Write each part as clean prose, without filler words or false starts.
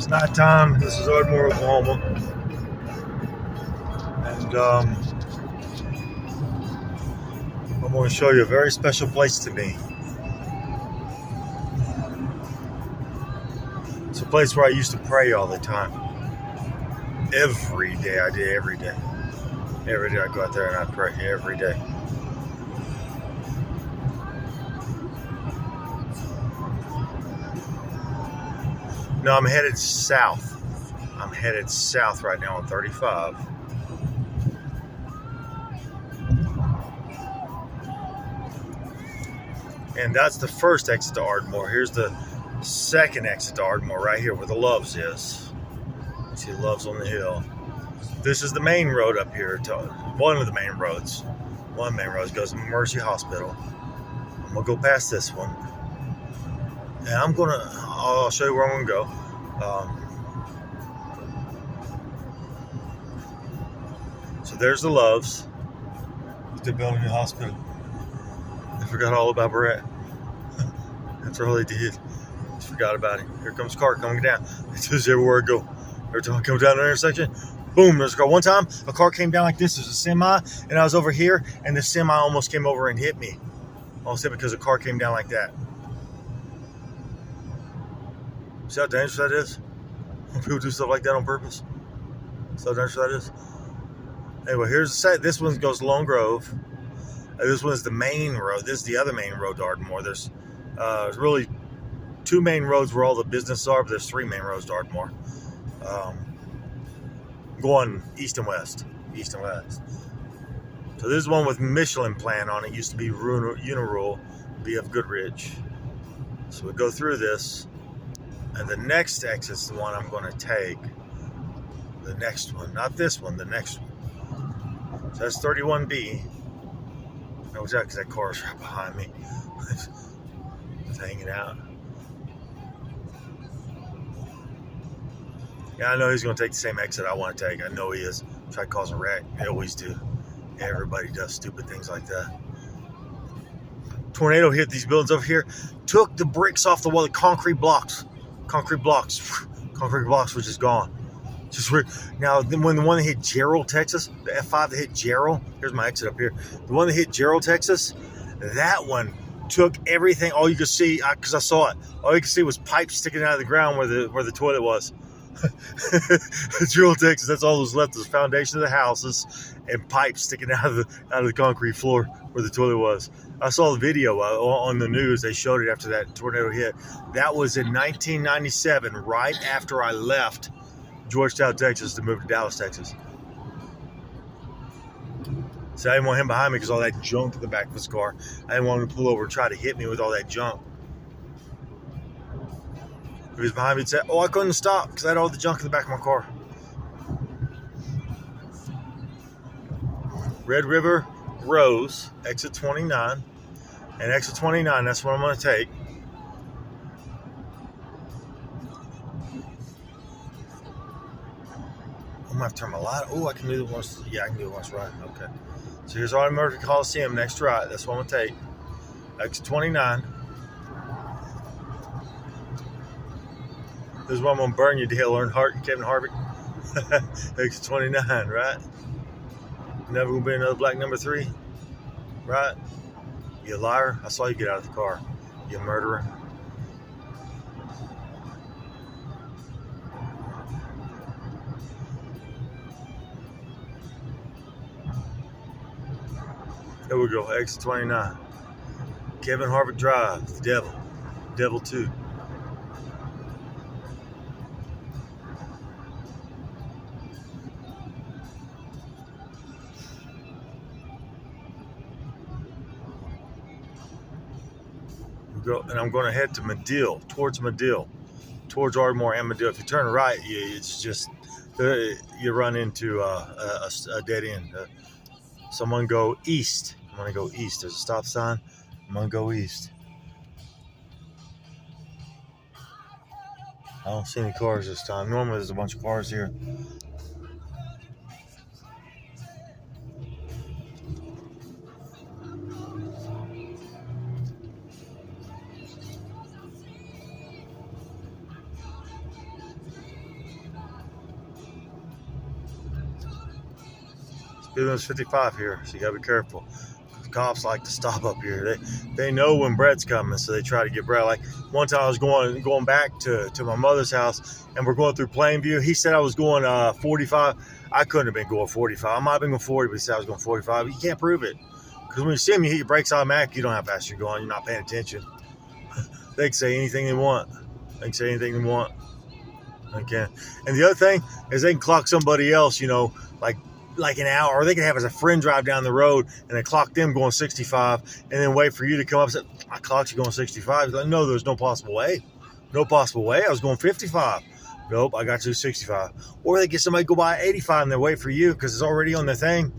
It's nighttime. This is Ardmore, Oklahoma. And I'm going to show you a very special place to me. It's a place where I used to pray all the time. Every day, I did every day. Every day I go out there and I pray every day. No, I'm headed south. I'm headed south right now on 35. And that's the first exit to Ardmore. Here's the second exit to Ardmore right here where the Loves is. You see Loves on the hill. This is the main road up here. One of the main roads. One main road goes to Mercy Hospital. I'm going to go past this one. And I'll show you where I'm going to go. So there's the Loves. They're building a new hospital. I forgot all about Brett. That's all they did. Just forgot about him. Here comes a car coming down. It does everywhere I go. Every time I come down an intersection, boom, there's a car. One time, a car came down like this. There's a semi, and I was over here, and the semi almost came over and hit me. Almost hit me because the car came down like that. See how dangerous that is? When people do stuff like that on purpose. See how dangerous that is? Anyway, here's the site. This one goes to Lone Grove. This one's the main road. This is the other main road to Ardmore. There's really two main roads where all the businesses are, but there's three main roads to Ardmore. Going east and west. East and west. So this is one with Michelin plan on it. Used to be Unirule, BF Goodrich. So we go through this, and the next exit's the one I'm going to take. The next one, not this one, the next one. So that's 31B. I was out because that car is right behind me. It's hanging out. Yeah, I know he's going to take the same exit I want to take. I know he is. Try to cause a wreck. They always do. Everybody does stupid things like that. Tornado hit these buildings over here. Took the bricks off the wall. The concrete blocks, which is gone. Now, when the one that hit Gerald, Texas, the F5 that hit Gerald, here's my exit up here. The one that hit Gerald, Texas, that one took everything. All you could see, because I saw it, all you could see was pipes sticking out of the ground where the toilet was. Gerald, Texas, that's all that was left. The foundation of the houses and pipes sticking out of the concrete floor where the toilet was. I saw the video on the news. They showed it after that tornado hit. That was in 1997, right after I left Georgetown, Texas, to move to Dallas, Texas. So I didn't want him behind me because all that junk in the back of his car. I didn't want him to pull over and try to hit me with all that junk. If he was behind me, he'd say, "Oh, I couldn't stop because I had all the junk in the back of my car." Red River Rose, exit 29. And exit 29, that's what I'm going to take. I'm going to have to turn my light. Oh, I can do it once. Yeah, I can do it once right. Okay. So here's Ardmore Coliseum, next right. That's what I'm going to take. Exit 29. This is where I'm going to burn you to hell, Kevin Harvick. Exit 29, right? Never going to be another black number 3, right? You liar. I saw you get out of the car. You murderer. There we go, exit 29. Kevin Harvick Drive, the devil. Devil 2. We go, and I'm going to head to Medill, towards Ardmore and Medill. If you turn right, it's just, you run into a dead end. So I'm going to go east. I'm going to go east. There's a stop sign. I'm going to go east. I don't see any cars this time. Normally there's a bunch of cars here. There's 55 here, so you gotta be careful. Cops like to stop up here. They know when Brett's coming, so they try to get Brett. Like one time I was going back to my mother's house, and we're going through Plainview. He said I was going 45. I couldn't have been going 45. I might have been going 40, but he said I was going 45. You can't prove it. Because when you see him, you hit your brakes automatic. You don't know how fast you're going. You're not paying attention. They can say anything they want. Okay. And the other thing is they can clock somebody else, like an hour, or they can have as a friend drive down the road and they clock them going 65 and then wait for you to come up and say, I clocked you going 65. He's like, no, there's no possible way. No possible way. I was going 55. Nope, I got you 65. Or they get somebody go by 85 and they wait for you because it's already on their thing.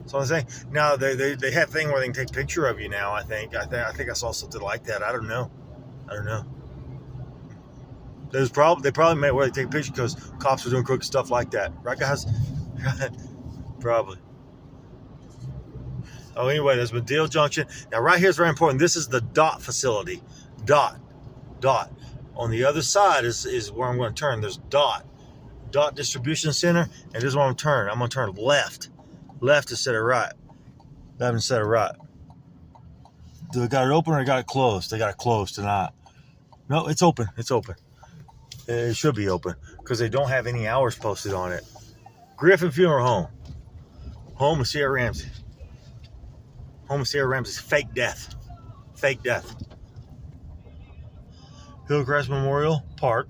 It's on the thing. Now they have a thing where they can take a picture of you now, I think. I think I saw something like that. I don't know. They probably made where they take a picture because cops are doing crooked stuff like that. Right, guys? Probably. Oh, anyway, there's Medill Junction. Now, right here is very important. This is the DOT facility. DOT. On the other side is where I'm going to turn. There's DOT Distribution Center, and this is where I'm turning. I'm going to turn left. Left instead of right. Left instead of right. Do they got it open or they got it closed? They got it closed tonight. No, it's open. It should be open because they don't have any hours posted on it. Griffin Funeral Home. Home of Cierra Ramsey. Home of Cierra Ramsey's fake death. Hillcrest Memorial Park.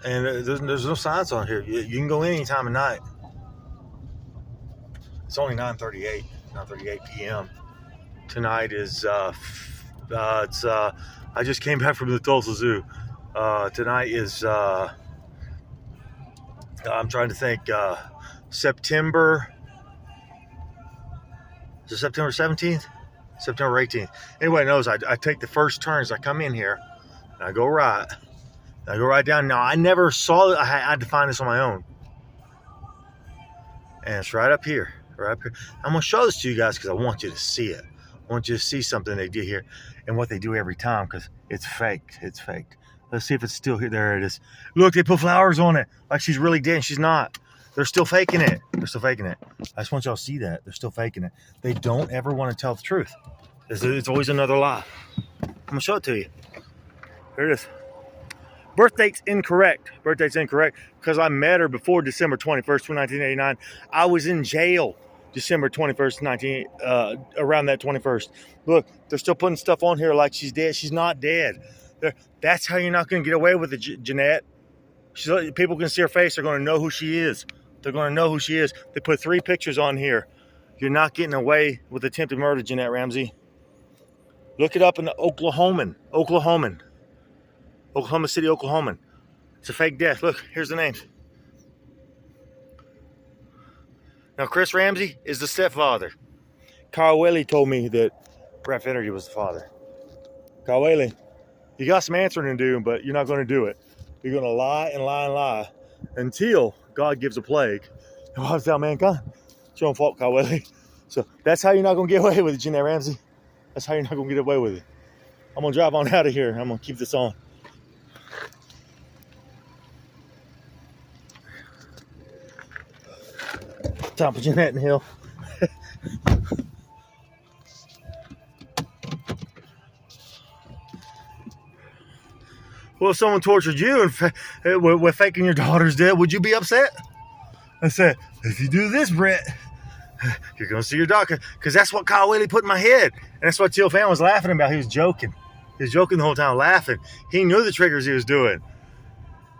And there's no signs on here. You can go in any time of night. It's only 9:38 p.m. Tonight is I just came back from the Tulsa Zoo. Tonight is I'm trying to think. September 17th? September 18th. Anybody knows I take the first turns. I come in here and I go right. I go right down. Now, I never saw it. I had to find this on my own. And it's right up here. I'm going to show this to you guys because I want you to see it. I want you to see something they do here and what they do every time because it's fake. Let's see if it's still here. There it is. Look, they put flowers on it like she's really dead and she's not. They're still faking it. I just want y'all to see that. They're still faking it. They don't ever want to tell the truth. It's always another lie. I'm going to show it to you. Here it is. Birth date's incorrect because I met her before December 21st, 1989. I was in jail December 21st, around that 21st. Look, they're still putting stuff on here like she's dead. She's not dead. That's how you're not going to get away with it, Janette. People can see her face. They're going to know who she is. They put 3 pictures on here. You're not getting away with attempted murder, Janette Ramsey. Look it up in the Oklahoma City, Oklahoma. It's a fake death. Look, here's the names. Now, Chris Ramsey is the stepfather. Kyle Whaley told me that Brett Finnerty was the father. Kyle Whaley, you got some answering to do, but you're not going to do it. You're going to lie until God gives a plague. And wipes out mankind. It's your own fault, Kyle Whaley. So that's how you're not going to get away with it, Janette Ramsey. That's how you're not going to get away with it. I'm going to drive on out of here. I'm going to keep this on. Time for Janette and Hill. Well, if someone tortured you and with faking your daughter's dead, would you be upset? I said, if you do this, Brett, you're going to see your doctor. Because that's what Kyle Whaley put in my head. And that's what Teal Fan was laughing about. He was joking. He was joking the whole time, laughing. He knew the triggers he was doing.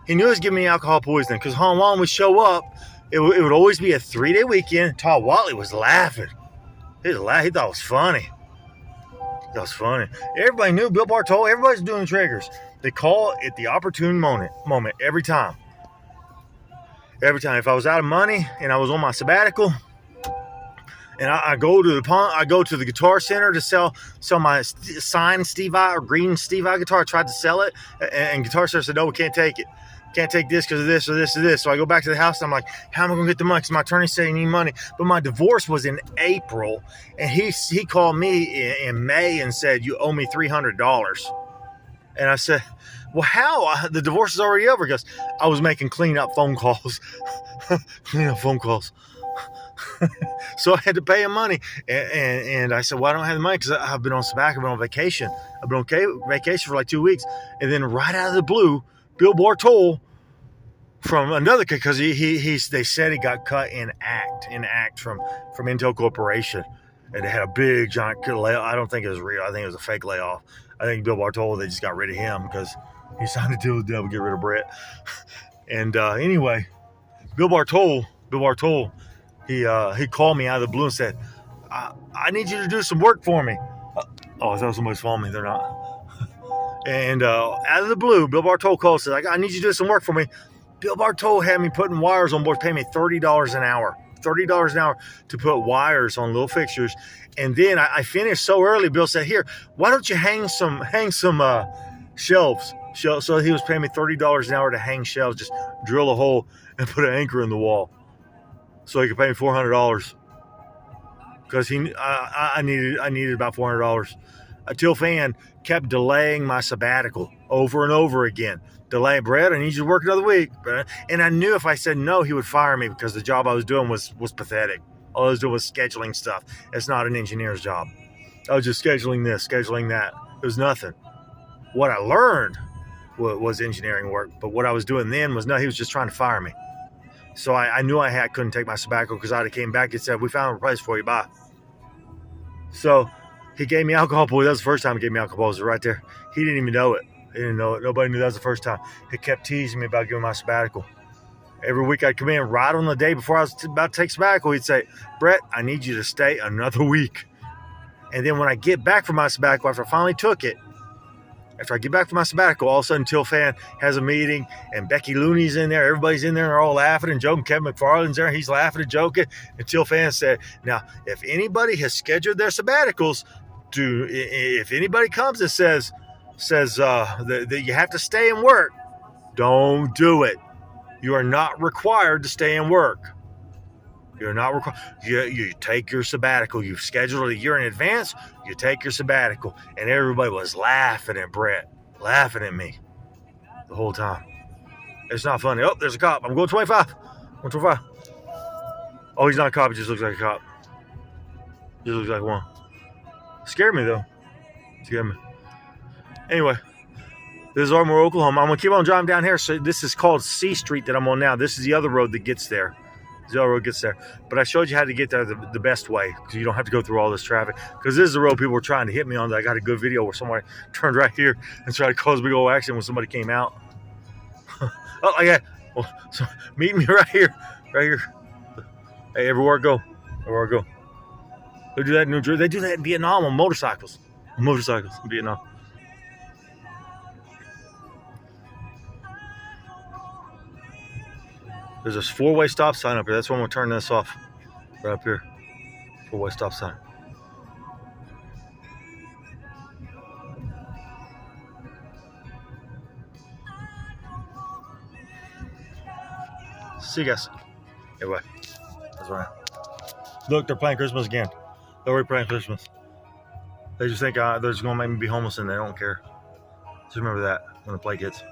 He knew he was giving me alcohol poisoning. Because Han Wan would show up. It would always be a 3-day weekend. Todd Watley was laughing. He thought it was funny. Everybody knew. Bill Bartol, everybody's doing triggers. They call it the opportune moment every time. If I was out of money and I was on my sabbatical, and I go to the Guitar Center to sell my signed Steve Vai or green Steve Vai guitar. I tried to sell it, and Guitar Center said, no, we can't take it. Can't take this because of this or this or this. So I go back to the house and I'm like, how am I going to get the money? Because my attorney said I need money. But my divorce was in April, and he called me in May and said, you owe me $300. And I said, well, how? The divorce is already over. Because I was making clean up phone calls. So I had to pay him money. And I said, well, I don't have the money because I've been on sabbatical, I've been on vacation. I've been on vacation for like 2 weeks. And then right out of the blue, Bill Bartol from another, because they said he got cut in act from Intel Corporation. And they had a big giant layoff. I don't think it was real. I think it was a fake layoff. I think Bill Bartol, they just got rid of him because he signed a deal with the devil to get rid of Brett. And anyway, Bill Bartol, he called me out of the blue and said, I need you to do some work for me. Oh, I thought somebody's following me. They're not. And out of the blue, Bill Bartol called and said, I need you to do some work for me. Bill Bartol had me putting wires on board, paying me $30 an hour. $30 an hour to put wires on little fixtures. And then I finished so early, Bill said, here, why don't you hang some shelves? So he was paying me $30 an hour to hang shelves, just drill a hole and put an anchor in the wall. So he could pay me $400 because I needed about $400. Till Fan kept delaying my sabbatical over and over again. Delay, Brett, I need you to work another week. And I knew if I said no, he would fire me because the job I was doing was pathetic. All I was doing was scheduling stuff. It's not an engineer's job. I was just scheduling this, scheduling that. It was nothing. What I learned was engineering work, but what I was doing then was no, he was just trying to fire me. So I knew I couldn't take my sabbatical because I'd have came back and said, we found a place for you, bye. So he gave me alcohol poisoning. That was the first time he gave me alcohol poisoning right there. He didn't even know it. He didn't know it. Nobody knew that was the first time. He kept teasing me about giving my sabbatical. Every week I'd come in right on the day before I was about to take sabbatical. He'd say, Brett, I need you to stay another week. And then when I get back from my sabbatical, after I finally took it, after I get back from my sabbatical, all of a sudden Till Fan has a meeting and Becky Looney's in there. Everybody's in there. They're all laughing and joking. Kevin McFarland's there. He's laughing and joking. And Till Fan said, now, if anybody has scheduled their sabbaticals, if anybody comes and says that you have to stay and work, don't do it. You are not required to stay and work. You're not required. You take your sabbatical. You've scheduled it a year in advance. You take your sabbatical. And everybody was laughing at Brett, laughing at me the whole time. It's not funny. Oh, there's a cop. I'm going 25. I'm going 25. Oh, he's not a cop. He just looks like a cop. He just looks like one. Scared me, though. Scared me. Anyway, this is Ardmore, Oklahoma. I'm going to keep on driving down here. So this is called C Street that I'm on now. This is the other road that gets there. The other road gets there. But I showed you how to get there the best way because you don't have to go through all this traffic. Because this is the road people were trying to hit me on. I got a good video where somebody turned right here and tried to cause a big old accident when somebody came out. Oh, yeah. Well, so meet me right here. Right here. Hey, everywhere I go. Everywhere I go. They do that in New Jersey. They do that in Vietnam on motorcycles. On motorcycles in Vietnam. There's this 4-way stop sign up here. That's when we'll turn this off. Right up here. 4-way stop sign. See you guys. Anyway. That's right. Look, they're playing Christmas again. They're already playing Christmas. They just think they're just going to make me be homeless and they don't care. Just remember that when the play gets.